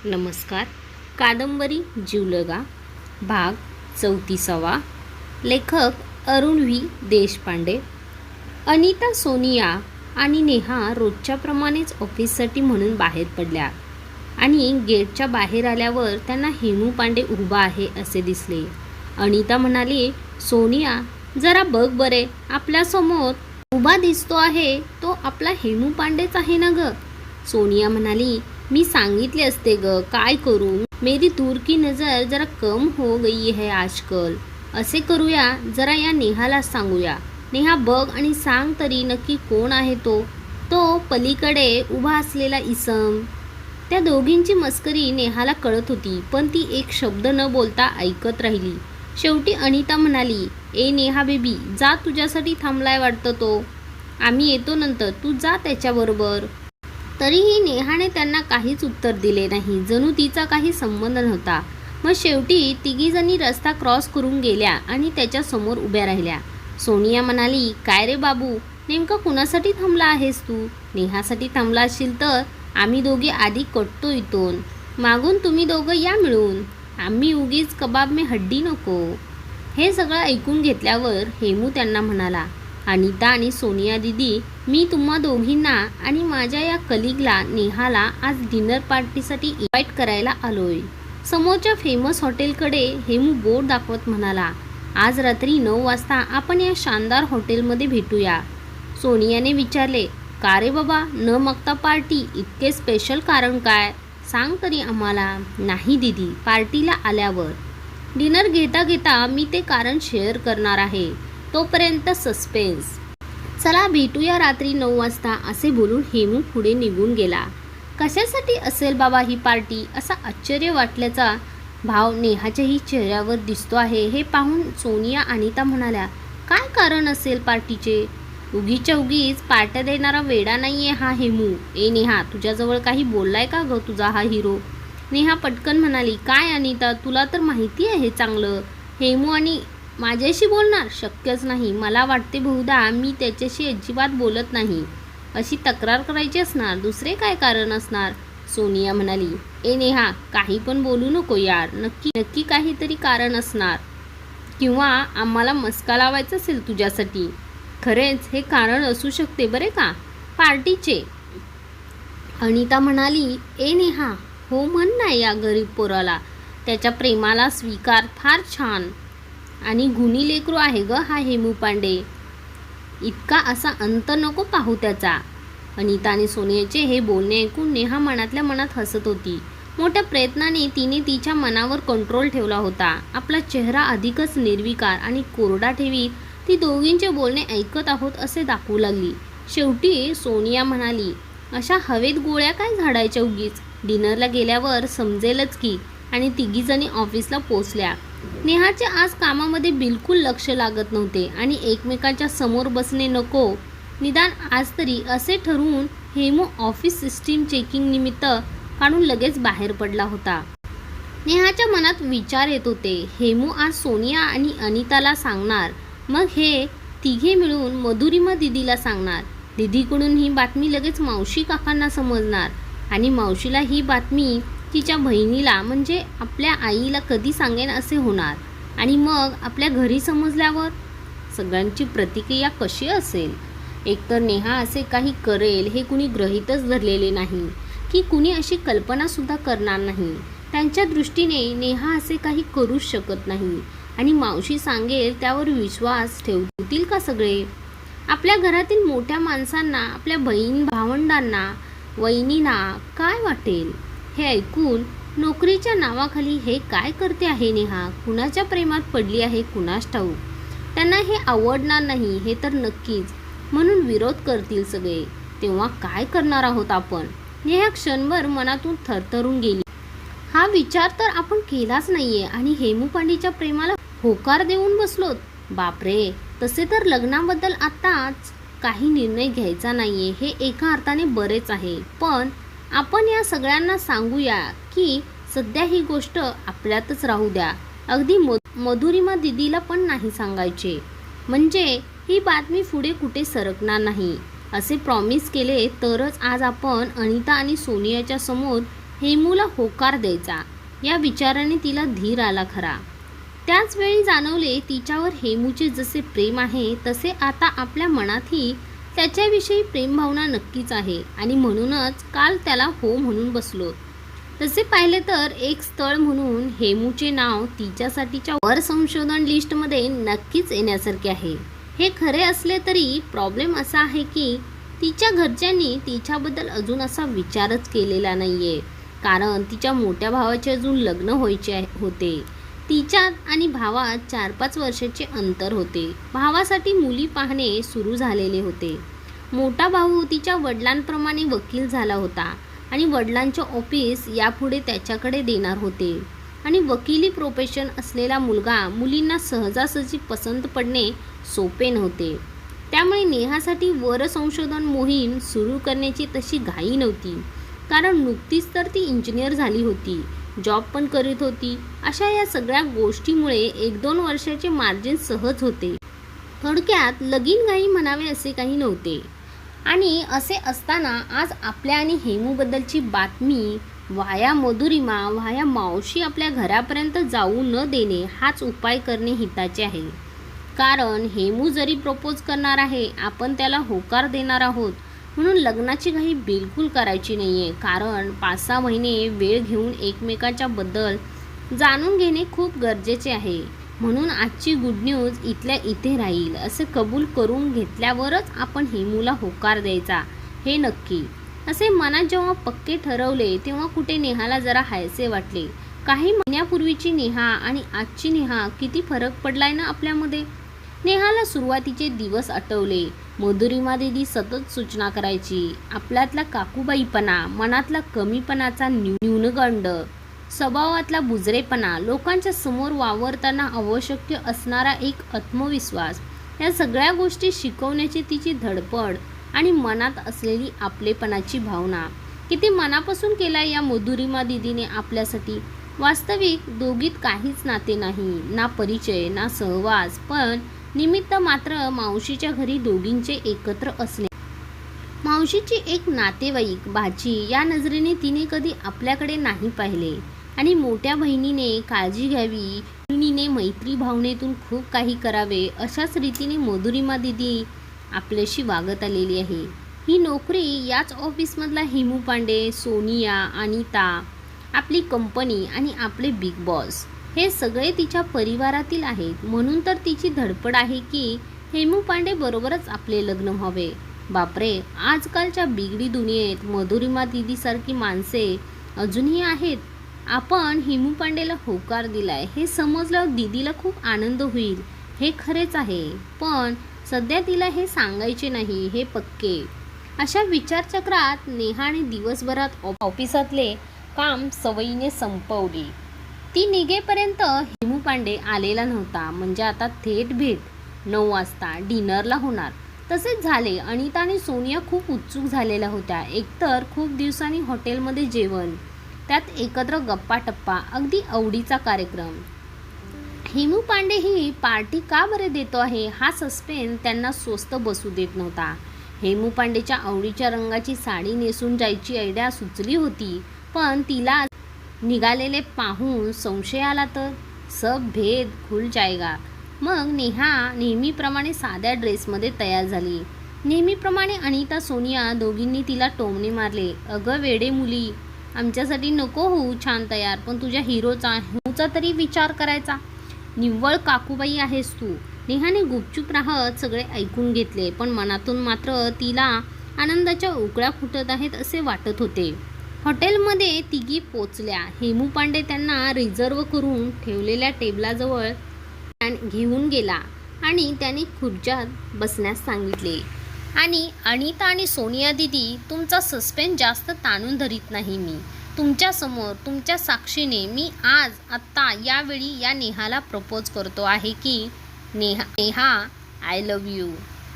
नमस्कार. कादंबरी जीवलगा भाग 34. लेखक अरुण व्ही देशपांडे. अनिता, सोनिया आणि नेहा रोजच्याप्रमाणेच ऑफिससाठी म्हणून बाहेर पडल्या आणि गेटच्या बाहेर आल्यावर त्यांना हेमू पांडे उभा आहे असे दिसले. अनिता म्हणाली, सोनिया जरा बघ बरे, आपल्यासमोर उभा दिसतो आहे तो आपला हेमू पांडेच आहे ना ग. सोनिया म्हणाली, मी सांगितले असते ग, काय करू, मेरी दूर की नजर जरा कम हो गई है आजकल. असे करूया, जरा या नेहाला सांगूया. नेहा बघ आणि सांग तरी नक्की कोण आहे तो पलीकडे उभा असलेला इसम. त्या दोघींची मस्करी नेहाला कळत होती, पण ती एक शब्द न बोलता ऐकत राहिली. शेवटी अनिता म्हणाली, ए नेहा बेबी, जा, तुझ्यासाठी थांबलाय वाटतं तो, आम्ही येतो नंतर, तू जा त्याच्याबरोबर. तरीही नेहाने त्यांना काहीच उत्तर दिले नाही, जणू तिचा काही संबंध नव्हता. मग शेवटी तिघीजणी रस्ता क्रॉस करून गेल्या आणि त्याच्या समोर उभ्या राहिल्या. सोनिया म्हणाली, काय रे बाबू, नेमका कुणासाठी थांबला आहेस तू? नेहासाठी थांबला असशील तर आम्ही दोघे आधी कटतो इथून, मागून तुम्ही दोघं या मिळून, आम्ही उगीच कबाब में हड्डी नको. हे सगळं ऐकून घेतल्यावर हेमू त्यांना म्हणाला, अनिता आणि सोनिया दीदी, मी तुम्हा दोघींना आणि माझ्या या कलिगला नेहाला आज डिनर पार्टीसाठी इन्व्हाइट करायला आलोय. समोरच्या फेमस हॉटेलकडे हेमू बोर्ड दाखवत म्हणाला, आज रात्री 9 वाजता आपण या शानदार हॉटेलमध्ये भेटूया. सोनियाने विचारले, का रे बाबा, न मागता पार्टी, इतके स्पेशल कारण काय, सांग तरी आम्हाला. नाही दीदी, पार्टीला आल्यावर डिनर घेता घेता मी ते कारण शेअर करणार आहे, तोपर्यंत सस्पेन्स. चला भेटूया रात्री 9 वाजता, असे बोलून हेमू पुढे निघून गेला. कशासाठी असेल बाबा ही पार्टी, असा आश्चर्य वाटल्याचा भाव नेहाच्याही चेहऱ्यावर दिसतो आहे. हे पाहून सोनिया अनिता म्हणाल्या, काय कारण असेल पार्टीचे? उगीच्या उगीच पार्ट्या देणारा वेडा नाहीये हा हेमू. ए नेहा, तुझ्याजवळ काही बोललाय का ग तुझा हा हिरो? नेहा पटकन म्हणाली, काय अनिता, तुला तर माहिती आहे चांगलं, हेमू आणि माझ्याशी बोलणार शक्यच नाही. मला वाटते बहुधा मी त्याच्याशी अजिबात बोलत नाही, अशी तक्रार करायची असणार, दुसरे काय कारण असणार. सोनिया म्हणाली, ए नेहा, काही पण बोलू नको यार, नक्की नक्की काहीतरी कारण असणार, किंवा आम्हाला मस्का लावायचा असेल तुझ्यासाठी. खरेच हे कारण असू शकते बरे का पार्टीचे. अनिता म्हणाली, ए नेहा, हो म्हण ना या गरीब पोराला, त्याच्या प्रेमाला स्वीकार, फार छान आणि गुणी लेकरू आहे ग हा हेमू पांडे, इतका असा अंत नको पाहू त्याचा. अनिता आणि सोनियाचे हे बोलणे ऐकून नेहा मनातल्या मनात हसत होती. मोठ्या प्रयत्नाने तिने तिच्या मनावर कंट्रोल ठेवला होता. आपला चेहरा अधिकच निर्विकार आणि कोरडा ठेवीत ती दोघींचे बोलणे ऐकत आहोत असे दाखवू लागली. शेवटी सोनिया म्हणाली, अशा हवेत गोळ्या काय झाडायच्या उगीच, डिनरला गेल्यावर समजेलच की. आणि तिघीजणी ऑफिसला पोचल्या. नेहाचे आज कामामध्ये बिलकुल लक्ष लागत नव्हते आणि एकमेकांच्या समोर बसणे नको, निदान आज तरी, असे ठरवून हेमू ऑफिस सिस्टीम चेकिंग निमित्त काढून लगेच बाहेर पडला होता. नेहाच्या मनात विचार येत होते, हेमू आज सोनिया आणि अनिताला सांगणार, मग हे तिघे मिळून मधुरिमा दिदीला सांगणार, दिदीकडून ही बातमी लगेच मावशी काकांना समजणार आणि मावशीला ही बातमी तिच्या बहिणीला म्हणजे आपल्या आईला कधी सांगेन असे होणार. आणि मग आपल्या घरी समजल्यावर सगळ्यांची प्रतिक्रिया कशी असेल? एकतर नेहा असे काही करेल हे कुणी गृहीतच धरलेले नाही, की कुणी अशी कल्पनासुद्धा करणार नाही. त्यांच्या दृष्टीने नेहा असे काही करूच शकत नाही. आणि मावशी सांगेल त्यावर विश्वास ठेवतील का सगळे? आपल्या घरातील मोठ्या माणसांना, आपल्या बहीण भावंडांना, वहिनींना काय वाटेल? हे ऐकून नोकरीच्या नावाखाली हे काय करते आहे नेहा, कुणाच्या प्रेमात पडली आहे कुणास ठाऊक. त्यांना हे आवडणार नाही हे तर नक्कीच, म्हणून विरोध करतील सगळे. तेव्हा काय करणार आहोत आपण? नेहा क्षणभर मनातून थरथरून गेली. हा विचार तर आपण केलाच नाहीये आणि हेमू पांडेच्या प्रेमाला होकार देऊन बसलोत. बापरे, तसे तर लग्नाबद्दल आताच काही निर्णय घ्यायचा नाहीये हे एका अर्थाने बरेच आहे, पण आपण या सगळ्यांना सांगूया की सध्या ही गोष्ट आपल्यातच राहू द्या. अगदी मधुरिमा दिदीला पण नाही सांगायचे, म्हणजे ही बातमी पुढे कुठे सरकणार नाही, असे प्रॉमिस केले तरच आज आपण अनिता आणि सोनियाच्या समोर हेमूला होकार द्यायचा या विचाराने तिला धीर आला खरा. त्याच वेळी जाणवले तिच्यावर हेमूचे जसे प्रेम आहे तसे आता आपल्या मनातही त्याच्याविषयी प्रेमभावना नक्कीच आहे आणि म्हणूनच काल त्याला हो म्हणून बसलो. तसे पाहिले तर एक स्थळ म्हणून हेमूचे नाव तिच्यासाठीच्या वर संशोधन लिस्टमध्ये नक्कीच येण्यासारखे आहे. हे खरे असले तरी प्रॉब्लेम असा आहे की तिच्या घरच्यांनी तिच्याबद्दल अजून असा विचारच केलेला नाही आहे. कारण तिच्या मोठ्या भावाचे अजून लग्न व्हायचे होते. तिच्यात आणि भावात 4-5 वर्षाचे अंतर होते. भावासाठी मुली पाहणे सुरू झालेले होते. मोठा भाऊ तिच्या वडिलांप्रमाणे वकील झाला होता आणि वडिलांचे ऑफिस यापुढे त्याच्याकडे देणार होते आणि वकिली प्रोफेशन असलेला मुलगा मुलींना सहजासहजी पसंत पडणे सोपे नव्हते. त्यामुळे नेहासाठी वर संशोधन मोहीम सुरू करण्याची तशी घाई नव्हती. कारण नुकतीच तर ती इंजिनियर झाली होती, जॉब पण करीत होती. अशा या सगळ्या गोष्टीमुळे 1-2 वर्षाचे मार्जिन सहज होते. थोडक्यात लगीन घाई म्हणावे असे काही नव्हते. आणि असे असताना आज आपल्या आणि हेमूबद्दलची बातमी वाया मधुरिमा वाया मावशी आपल्या घरापर्यंत जाऊ न देणे हाच उपाय करणे हिताचे आहे. कारण हेमू जरी प्रपोज करणार आहे, आपण त्याला होकार देणार आहोत, म्हणून लग्नाची घाई बिलकुल करायची नाही आहे. कारण 5-6 महिने वेळ घेऊन एकमेकांच्या बद्दल जाणून घेणे खूप गरजेचे आहे. म्हणून आजची गुड न्यूज इथल्या इथे राहील असे कबूल करून घेतल्यावरच आपण हेमूला होकार द्यायचा हे नक्की. असे मनात जेव्हा पक्के ठरवले तेव्हा कुठे नेहाला जरा हायसे वाटले. काही महिन्यापूर्वीची नेहा आणि आजची नेहा किती फरक पडलाय ना आपल्यामध्ये. नेहाला सुरुवातीचे दिवस आठवले. मधुरिमा दीदी सतत सूचना करायची. आपल्यातला काकूबाईपणा, मनातला कमीपणाचा न्यूनगंड, स्वभावातला बुजरेपणा, लोकांच्या समोर वावरताना आवश्यक असणारा एक आत्मविश्वास, या सगळ्या गोष्टी शिकवण्याची तिची धडपड आणि मनात असलेली आपलेपणाची भावना किती मनापासून केला या मधुरिमा दीदीने आपल्यासाठी. वास्तविक दोघीत काहीच नाते नाही, ना परिचय ना सहवास, पण निमित्त मात्र मावशीच्या घरी दोघींचे एकत्र असणे. मावशीची एक नातेवाईक भाची या नजरेने तिने कधी आपल्याकडे नाही पाहिले आणि मोठ्या बहिणीने काळजी घ्यावी, बहिणीने मैत्री भावनेतून खूप काही करावे अशाच रीतीने मधुरिमा दीदी आपल्याशी वागत आलेली आहे. ही नोकरी याच ऑफिसमधला हेमू पांडे, सोनिया, अनिता, आपली कंपनी आणि आपले बिग बॉस हे सगळे तिच्या परिवारातील आहेत. म्हणून तर तिची धडपड आहे की हेमू पांडे बरोबरच आपले लग्न व्हावे. बापरे, आजकालच्या बिगडी दुनियेत मधुरिमा दीदीसारखी माणसे अजूनही आहेत. आपण हेमू पांडेला होकार दिलाय हे समजल्यावर दीदीला खूप आनंद होईल हे खरेच आहे. पण सध्या तिला हे सांगायचे नाही हे पक्के. अशा विचारचक्रात नेहाने दिवसभरात ऑफिसातले काम सवयीने संपवली. ती निघेपर्यंत हेमू पांडे आलेला नव्हता. म्हणजे आता थेट भेट 9 वाजता डिनरला होणार. तसेच झाले. अनिता आणि सोनिया खूप उत्सुक झालेल्या होत्या. एकतर खूप दिवसांनी हॉटेलमध्ये जेवण, त्यात एकत्र गप्पा टप्पा, अगदी आवडीचा कार्यक्रम. हेमू पांडे ही पार्टी का बरे देतो आहे हा सस्पेन्स त्यांना स्वस्त बसू देत नव्हता. हेमू पांडेच्या आवडीच्या रंगाची साडी नेसून जायची आयडिया सुचली होती, पण तिला निघालेले पाहून संशय आला तर सब भेद खुल जाएगा. मग नेहा नेहमीप्रमाणे साध्या ड्रेसमध्ये तयार झाली. नेहमीप्रमाणे अनिता, सोनिया दोघींनी तिला टोमणे मारले. अगं वेडे मुली, आमच्यासाठी नको होऊ छान तयार, पण तुझ्या हिरोचा तरी विचार करायचा. निव्वळ काकूबाई आहेस तू. नेहाने गुपचूप राहत सगळे ऐकून घेतले, पण मनातून मात्र तिला आनंदाच्या उकळ्या फुटत आहेत असे वाटत होते. हॉटेलमध्ये तिघी पोचल्या. हेमू पांडे त्यांना रिझर्व करून ठेवलेल्या टेबलाजवळ घेऊन गेला आणि त्याने खुर्च्यात बसण्यास सांगितले. आणि अनिता आणि सोनिया दीदी, तुमचा सस्पेन्स जास्त ताणून धरीत नाही मी. तुमच्यासमोर तुमच्या साक्षीने मी आज आत्ता यावेळी या नेहाला प्रपोज करतो आहे की नेहा आय लव्ह यू.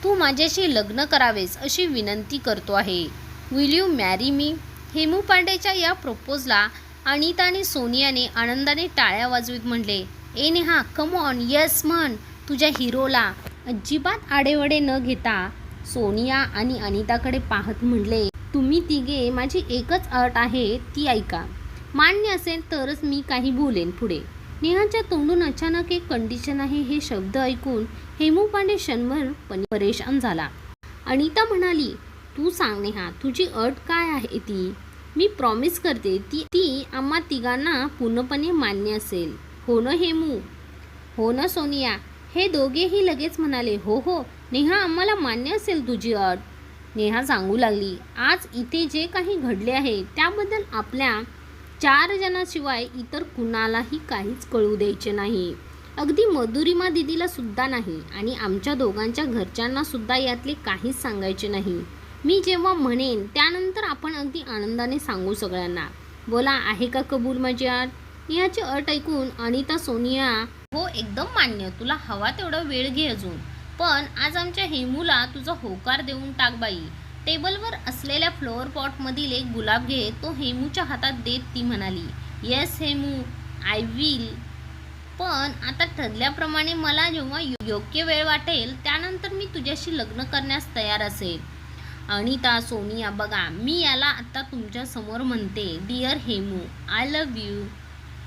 तू माझ्याशी लग्न करावेस अशी विनंती करतो आहे. Will you marry me. Hemu पांडेच्या या प्रपोजला अनिता आणि सोनियाने आनंदाने टाळ्या वाजवीत म्हणले, ए नेहा कम ऑन, यस म्हण तुझ्या हिरोला. अजिबात आडेवडे न घेता सोनिया आणि अनिताकडे पाहत म्हणले, तुम्ही तिघे माझी एकच अट आहे ती ऐका. मान्य असेल तरच मी काही बोलेन पुढे. नेहाच्या तोंडून अचानक एक कंडिशन आहे हे शब्द ऐकून हेमू पांडे क्षणभर परेशान झाला. अनिता म्हणाली, तू सांग नेहा, तुझी अट काय आहे ती? मी प्रॉमिस करते ती आम्हा तिघांना पूर्णपणे मान्य असेल. हो ना हेमू? हो ना सोनिया? हे दोघेही लगेच म्हणाले, हो हो नेहा, आम्हाला मान्य असेल तुझी अट. नेहा सांगू लागली, आज इथे जे काही घडले आहे त्याबद्दल आपल्या 4 जणांशिवाय इतर कुणालाही काहीच कळू द्यायचे नाही. अगदी मधुरिमा दिदीला सुद्धा नाही आणि आमच्या दोघांच्या घरच्यांना सुद्धा यातले काहीच सांगायचे नाही. मी जेव्हा म्हणेन त्यानंतर आपण अगदी आनंदाने सांगू सगळ्यांना. बोला, आहे का कबूल माझी अट? नेहाची अट ऐकून अनिता सोनिया, हो एकदम मान्य, तुला हवा तेवढा वेळ घे अजून, पण आज आमच्या हेमूला तुझा होकार देऊन टाक बाई. टेबलवर असलेल्या फ्लोअर पॉटमधील एक गुलाब घे तो हेमूच्या हातात देत ती म्हणाली, येस हेमू, आय विल. पण आता ठरल्याप्रमाणे मला जेव्हा योग्य वेळ वाटेल त्यानंतर मी तुझ्याशी लग्न करण्यास तयार असेल. अनिता सोनिया, बघा मी याला आता तुमच्या समोर म्हणते, dear Hemu, I love you.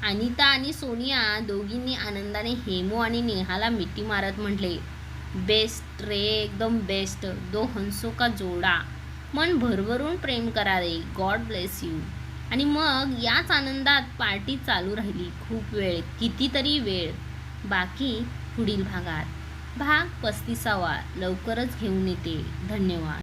Anita आणि सोनिया दोघींनी आनंदाने हेमू आणि नेहाला मिठी मारत म्हटले, बेस्ट रे, एकदम बेस्ट, दो हंसों का जोडा, मन भरभरून प्रेम करा रे, गॉड ब्लेस यू. आणि मग याच आनंदात पार्टी चालू राहिली खूप वेळ, कितीतरी वेळ. बाकी पुढील भागात. भाग 35 लवकरच घेऊन येते. धन्यवाद.